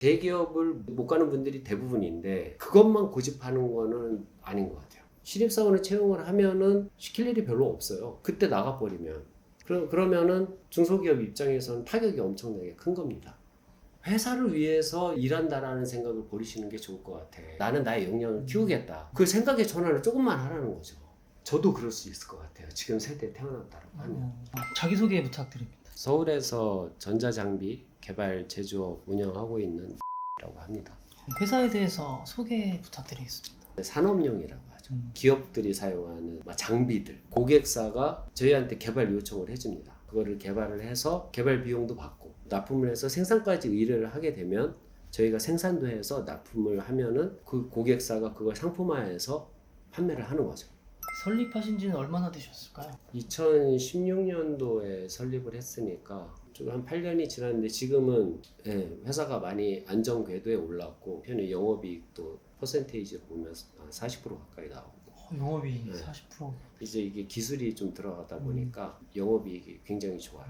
대기업을 못 가는 분들이 대부분인데 그것만 고집하는 거는 아닌 것 같아요. 신입사원을 채용을 하면은 시킬 일이 별로 없어요. 그때 나가버리면. 그러면은 중소기업 입장에서는 타격이 엄청나게 큰 겁니다. 회사를 위해서 일한다라는 생각을 버리시는 게 좋을 것 같아. 나는 나의 역량을 키우겠다. 그 생각의 전환을 조금만 하라는 거죠. 저도 그럴 수 있을 것 같아요. 지금 세대에 태어났다라고 하면. 자기소개 부탁드립니다. 서울에서 전자장비 개발 제조업 운영하고 있는 라고 합니다. 회사에 대해서 소개 부탁드리겠습니다. 산업용이라고 하죠. 기업들이 사용하는 장비들, 고객사가 저희한테 개발 요청을 해줍니다. 그거를 개발을 해서 개발 비용도 받고 납품을 해서 생산까지 의뢰를 하게 되면 저희가 생산도 해서 납품을 하면은 그 고객사가 그걸 상품화해서 판매를 하는 거죠. 설립하신 지는 얼마나 되셨을까요? 2016년도에 설립을 했으니까 좀 한 8년이 지났는데 지금은 회사가 많이 안정 궤도에 올랐고 현재 영업이익도 퍼센테이지를 보면 40% 가까이 나오고 영업이 네. 40%. 이제 이게 기술이 좀 들어가다 보니까 영업이익이 굉장히 좋아요.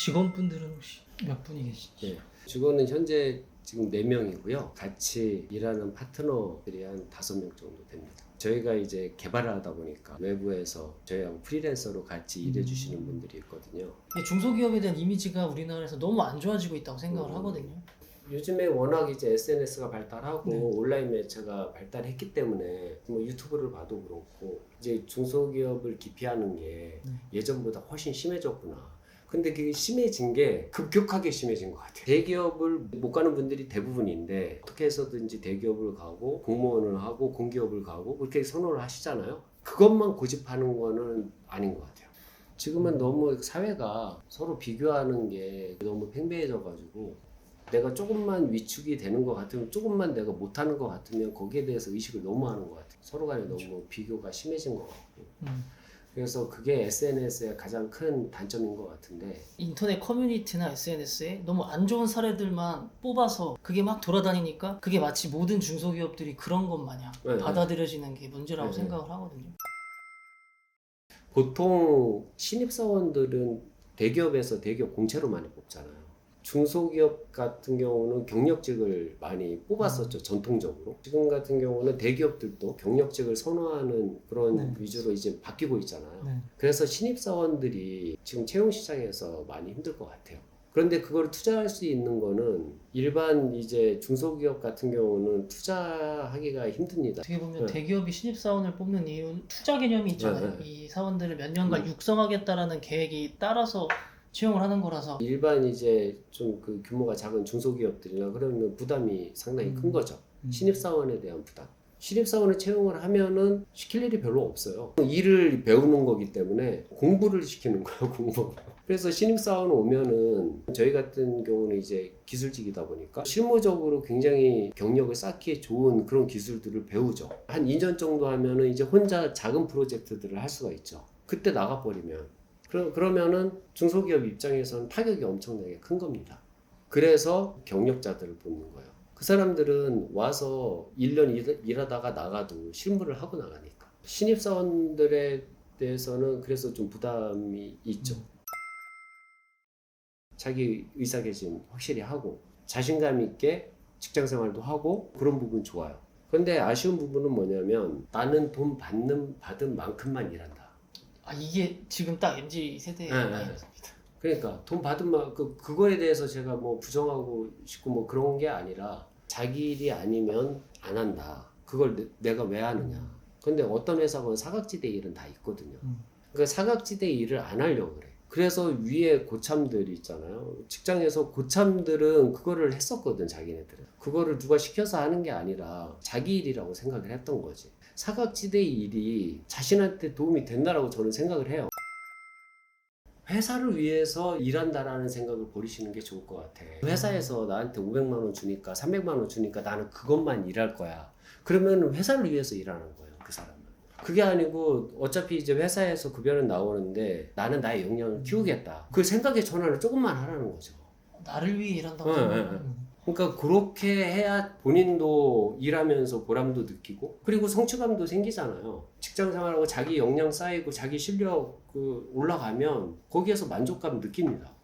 직원분들은 혹시 몇 분이 계시죠? 네. 직원은 현재 지금 4명이고요. 같이 일하는 파트너들이 한 5명 정도 됩니다. 저희가 이제 개발을 하다 보니까 외부에서 저희하고 프리랜서로 같이 일해주시는 분들이 있거든요. 중소기업에 대한 이미지가 우리나라에서 너무 안 좋아지고 있다고 생각을 하거든요. 요즘에 워낙 이제 SNS가 발달하고 네. 온라인 매체가 발달했기 때문에 뭐 유튜브를 봐도 그렇고 이제 중소기업을 기피하는 게 예전보다 훨씬 심해졌구나. 근데 그게 심해진 게 급격하게 심해진 것 같아요. 대기업을 못 가는 분들이 대부분인데 어떻게 해서든지 대기업을 가고 공무원을 하고 공기업을 가고 그렇게 선호를 하시잖아요. 그것만 고집하는 거는 아닌 것 같아요. 지금은 너무 사회가 서로 비교하는 게 너무 팽배해져가지고 내가 조금만 위축이 되는 것 같으면 조금만 내가 못하는 것 같으면 거기에 대해서 의식을 너무 하는 것 같아요. 서로 간에 너무 비교가 심해진 것 같고 그래서 그게 SNS의 가장 큰 단점인 것 같은데 인터넷 커뮤니티나 SNS에 너무 안 좋은 사례들만 뽑아서 그게 막 돌아다니니까 그게 마치 모든 중소기업들이 그런 것 마냥 네, 받아들여지는 게 문제라고 네. 생각을 하거든요. 보통 신입사원들은 대기업에서 대기업 공채로 많이 뽑잖아요. 중소기업 같은 경우는 경력직을 많이 뽑았었죠, 전통적으로. 지금 같은 경우는 대기업들도 경력직을 선호하는 그런 위주로 이제 바뀌고 있잖아요. 그래서 신입사원들이 지금 채용 시장에서 많이 힘들 것 같아요. 그런데 그걸 투자할 수 있는 거는 일반 이제 중소기업 같은 경우는 투자하기가 힘듭니다. 어떻게 보면 대기업이 신입사원을 뽑는 이유는 투자 개념이 있잖아요. 이 사원들을 몇 년간 육성하겠다라는 계획이 따라서 채용을 하는 거라서 일반 이제 좀 그 규모가 작은 중소기업들이나 그러면 부담이 상당히 큰 거죠. 신입사원에 대한 부담. 신입사원을 채용을 하면은 시킬 일이 별로 없어요. 일을 배우는 거기 때문에 공부를 시키는 거예요, 공부. 그래서 신입사원 오면은 저희 같은 경우는 이제 기술직이다 보니까 실무적으로 굉장히 경력을 쌓기에 좋은 그런 기술들을 배우죠. 한 2년 정도 하면은 이제 혼자 작은 프로젝트들을 할 수가 있죠. 그때 나가버리면. 그러면은 중소기업 입장에서는 타격이 엄청나게 큰 겁니다. 그래서 경력자들을 뽑는 거예요. 그 사람들은 와서 1년 일하다가 나가도 실무를 하고 나가니까. 신입사원들에 대해서는 그래서 좀 부담이 있죠. 자기 의사개진 확실히 하고 자신감 있게 직장생활도 하고 그런 부분 좋아요. 그런데 아쉬운 부분은 뭐냐면 나는 돈 받은 만큼만 일한다. 이게 지금 딱 MZ 세대의 마인드입니다. 그러니까 돈 받은 그거에 대해서 제가 뭐 부정하고 싶고 뭐 그런 게 아니라 자기 일이 아니면 안 한다. 그걸 내가 왜 하느냐. 근데 어떤 회사건 사각지대 일은 다 있거든요. 그러니까 사각지대 일을 안 하려고 그래. 그래서 위에 고참들이 있잖아요. 직장에서 고참들은 그거를 했었거든, 자기네들은. 그거를 누가 시켜서 하는 게 아니라 자기 일이라고 생각을 했던 거지. 사각지대 일이 자신한테 도움이 된다라고 저는 생각을 해요. 회사를 위해서 일한다라는 생각을 버리시는 게 좋을 것 같아. 회사에서 나한테 500만 원 주니까 300만 원 주니까 나는 그것만 일할 거야. 그러면 회사를 위해서 일하는 거예요, 그 사람은. 그게 아니고 어차피 이제 회사에서 급여는 나오는데 나는 나의 역량을 키우겠다. 그 생각의 전환을 조금만 하라는 거죠. 나를 위해 일한다고 생각하는 그러니까 그렇게 해야 본인도 일하면서 보람도 느끼고 그리고 성취감도 생기잖아요. 직장 생활하고 자기 역량 쌓이고 자기 실력 올라가면 거기에서 만족감 느낍니다.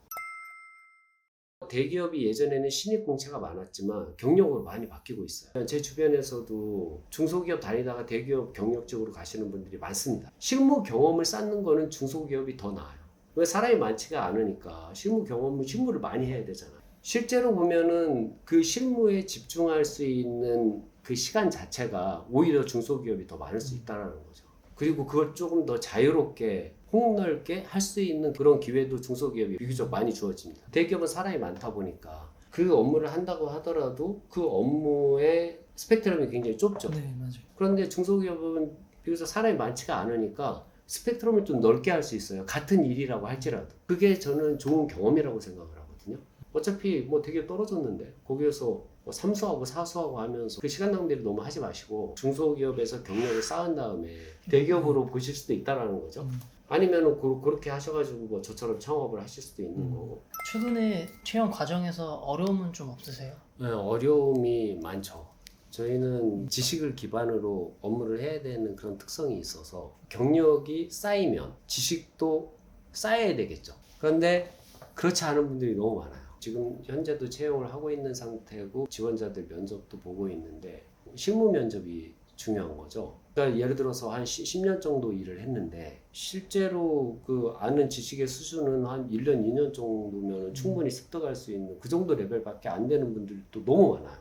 대기업이 예전에는 신입 공채가 많았지만 경력으로 많이 바뀌고 있어요. 제 주변에서도 중소기업 다니다가 대기업 경력 쪽으로 가시는 분들이 많습니다. 실무 경험을 쌓는 거는 중소기업이 더 나아요. 왜 사람이 많지가 않으니까 실무를 많이 해야 되잖아요. 실제로 보면은 그 실무에 집중할 수 있는 그 시간 자체가 오히려 중소기업이 더 많을 수 있다는 거죠. 그리고 그걸 조금 더 자유롭게 폭넓게 할 수 있는 그런 기회도 중소기업이 비교적 많이 주어집니다. 대기업은 사람이 많다 보니까 그 업무를 한다고 하더라도 그 업무의 스펙트럼이 굉장히 좁죠. 네, 맞아요. 그런데 중소기업은 비교적 사람이 많지가 않으니까 스펙트럼을 좀 넓게 할 수 있어요. 같은 일이라고 할지라도. 그게 저는 좋은 경험이라고 생각을 하거든요. 어차피 뭐 되게 떨어졌는데 거기에서 뭐 삼수하고 사수하고 하면서 그 시간 낭비를 너무 하지 마시고 중소기업에서 경력을 쌓은 다음에 대기업으로 보실 수도 있다라는 거죠. 아니면은 그렇게 하셔가지고 뭐 저처럼 창업을 하실 수도 있는 거고. 최근에 채용 과정에서 어려움은 좀 없으세요? 네, 어려움이 많죠. 저희는 지식을 기반으로 업무를 해야 되는 그런 특성이 있어서 경력이 쌓이면 지식도 쌓여야 되겠죠. 그런데 그렇지 않은 분들이 너무 많아요. 지금 현재도 채용을 하고 있는 상태고 지원자들 면접도 보고 있는데 실무 면접이 중요한 거죠. 그러니까 예를 들어서 한 10년 정도 일을 했는데 실제로 그 아는 지식의 수준은 한 1년, 2년 정도면 충분히 습득할 수 있는 그 정도 레벨밖에 안 되는 분들도 너무 많아요.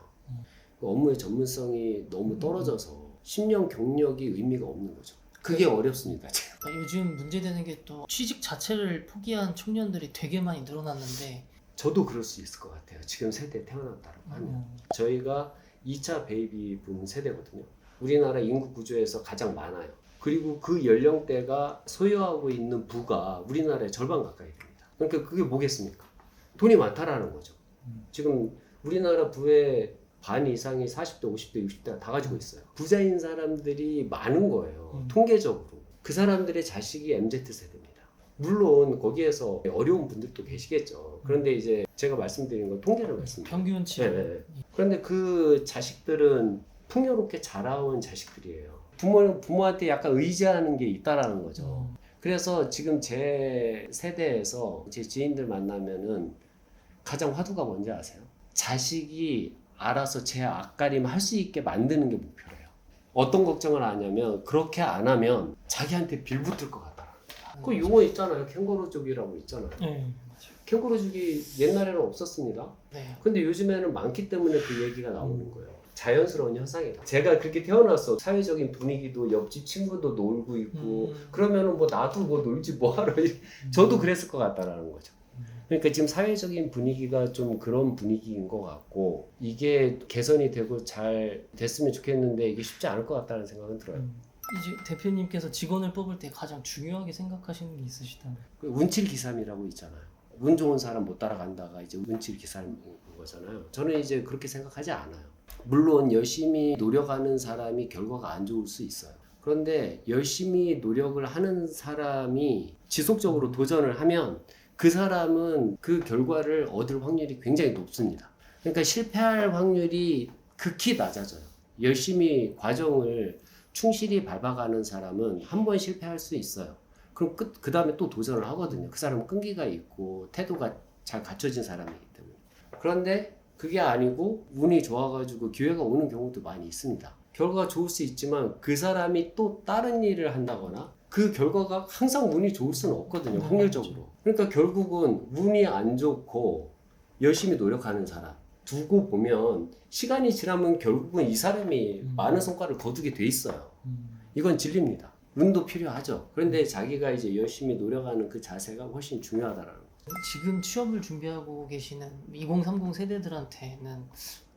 그 업무의 전문성이 너무 떨어져서 10년 경력이 의미가 없는 거죠. 그게 어렵습니다. 요즘 문제되는 게 또 취직 자체를 포기한 청년들이 되게 많이 늘어났는데 저도 그럴 수 있을 것 같아요. 지금 세대에 태어났다고 하면. 저희가 2차 베이비 붐 세대거든요. 우리나라 인구 구조에서 가장 많아요. 그리고 그 연령대가 소유하고 있는 부가 우리나라의 절반 가까이 됩니다. 그러니까 그게 뭐겠습니까? 돈이 많다라는 거죠. 지금 우리나라 부의 반 이상이 40대, 50대, 60대가 다 가지고 있어요. 부자인 사람들이 많은 거예요. 통계적으로. 그 사람들의 자식이 MZ세대입니다. 물론 거기에서 어려운 분들도 계시겠죠. 그런데 이제 제가 말씀드린 건 통계를 말씀드립니다. 평균치. 네. 그런데 그 자식들은 풍요롭게 자라온 자식들이에요. 부모한테 약간 의지하는 게 있다라는 거죠. 그래서 지금 제 세대에서 제 지인들 만나면은 가장 화두가 뭔지 아세요? 자식이 알아서 제 앞가림 할 수 있게 만드는 게 목표래요. 어떤 걱정을 하냐면 그렇게 안 하면 자기한테 빌붙을 것 같다. 그 용어 있잖아요. 캥거루족이라고 있잖아요. 네. 캥거루족이 옛날에는 없었습니다. 네. 근데 요즘에는 많기 때문에 그 얘기가 나오는 거예요. 자연스러운 현상이다. 제가 그렇게 태어나서 사회적인 분위기도 옆집 친구도 놀고 있고 그러면은 뭐 나도 뭐 놀지 뭐하러 저도 그랬을 것 같다라는 거죠. 그러니까 지금 사회적인 분위기가 좀 그런 분위기인 것 같고 이게 개선이 되고 잘 됐으면 좋겠는데 이게 쉽지 않을 것 같다는 생각은 들어요. 이제 대표님께서 직원을 뽑을 때 가장 중요하게 생각하시는 게 있으시다면? 그 운칠기삼이라고 있잖아요. 운 좋은 사람 못 따라간다가 이제 운칠기삼인 거잖아요. 저는 이제 그렇게 생각하지 않아요. 물론 열심히 노력하는 사람이 결과가 안 좋을 수 있어요. 그런데 열심히 노력을 하는 사람이 지속적으로 도전을 하면 그 사람은 그 결과를 얻을 확률이 굉장히 높습니다. 그러니까 실패할 확률이 극히 낮아져요. 열심히 과정을 충실히 밟아가는 사람은 한 번 실패할 수 있어요. 그럼 그 다음에 또 도전을 하거든요. 그 사람은 끈기가 있고 태도가 잘 갖춰진 사람이기 때문에. 그런데 그게 아니고 운이 좋아가지고 기회가 오는 경우도 많이 있습니다. 결과가 좋을 수 있지만 그 사람이 또 다른 일을 한다거나 그 결과가 항상 운이 좋을 수는 없거든요. 확률적으로. 그러니까 결국은 운이 안 좋고 열심히 노력하는 사람 두고 보면 시간이 지나면 결국은 이 사람이 많은 성과를 거두게 돼 있어요. 이건 진리입니다. 운도 필요하죠. 그런데 자기가 이제 열심히 노력하는 그 자세가 훨씬 중요하다라는 거죠. 지금 취업을 준비하고 계시는 2030 세대들한테는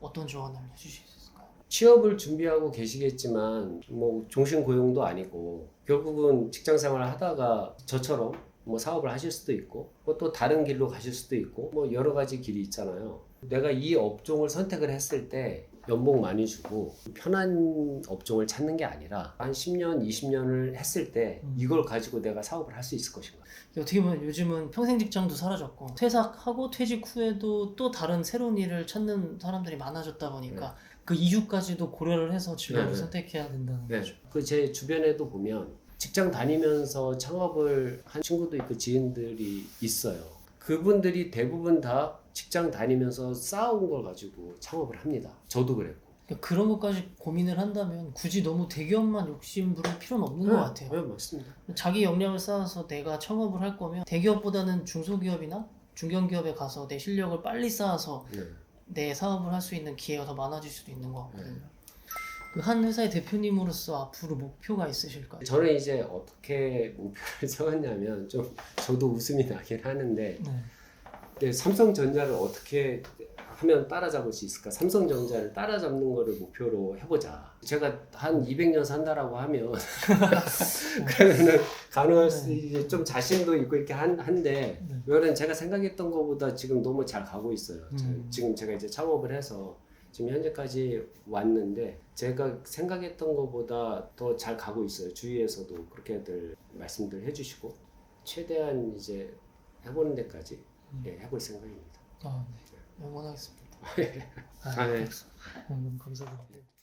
어떤 조언을 해주실 수 있을까요? 취업을 준비하고 계시겠지만 뭐 종신 고용도 아니고 결국은 직장 생활을 하다가 저처럼 뭐 사업을 하실 수도 있고 뭐 또 다른 길로 가실 수도 있고 뭐 여러 가지 길이 있잖아요. 내가 이 업종을 선택을 했을 때 연봉 많이 주고 편한 업종을 찾는 게 아니라 한 10년, 20년을 했을 때 이걸 가지고 내가 사업을 할 수 있을 것인가. 어떻게 보면 요즘은 평생 직장도 사라졌고 퇴사하고 퇴직 후에도 또 다른 새로운 일을 찾는 사람들이 많아졌다 보니까 그 이유까지도 고려를 해서 진로를 선택해야 된다는 거죠. 그 제 주변에도 보면 직장 다니면서 창업을 한 친구도 있고 지인들이 있어요. 그분들이 대부분 다 직장 다니면서 쌓아온 걸 가지고 창업을 합니다. 저도 그랬고. 그러니까 그런 것까지 고민을 한다면 굳이 너무 대기업만 욕심 부릴 필요는 없는 것 같아요. 네, 맞습니다. 자기 역량을 쌓아서 내가 창업을 할 거면 대기업보다는 중소기업이나 중견기업에 가서 내 실력을 빨리 쌓아서 네. 내 사업을 할 수 있는 기회가 더 많아질 수도 있는 것 같거든요. 그 한 회사의 대표님으로서 앞으로 목표가 있으실까요? 저는 이제 어떻게 목표를 세웠냐면 좀 저도 웃음이 나긴 하는데 네. 근데 삼성전자를 어떻게 하면 따라잡을 수 있을까? 삼성전자를 따라잡는 거를 목표로 해보자. 제가 한 200년 산다라고 하면 그러면은 가능할 수 이제 좀 자신도 있고 이렇게 한데 네. 왜냐면 제가 생각했던 것보다 지금 너무 잘 가고 있어요. 지금 제가 이제 창업을 해서 지금 현재까지 왔는데 제가 생각했던 것보다 더 잘 가고 있어요. 주위에서도 그렇게들 말씀들 해주시고 최대한 이제 해보는 데까지 해볼 생각입니다. 아, 네. 응원하겠습니다. 아, 네. 감사드립니다.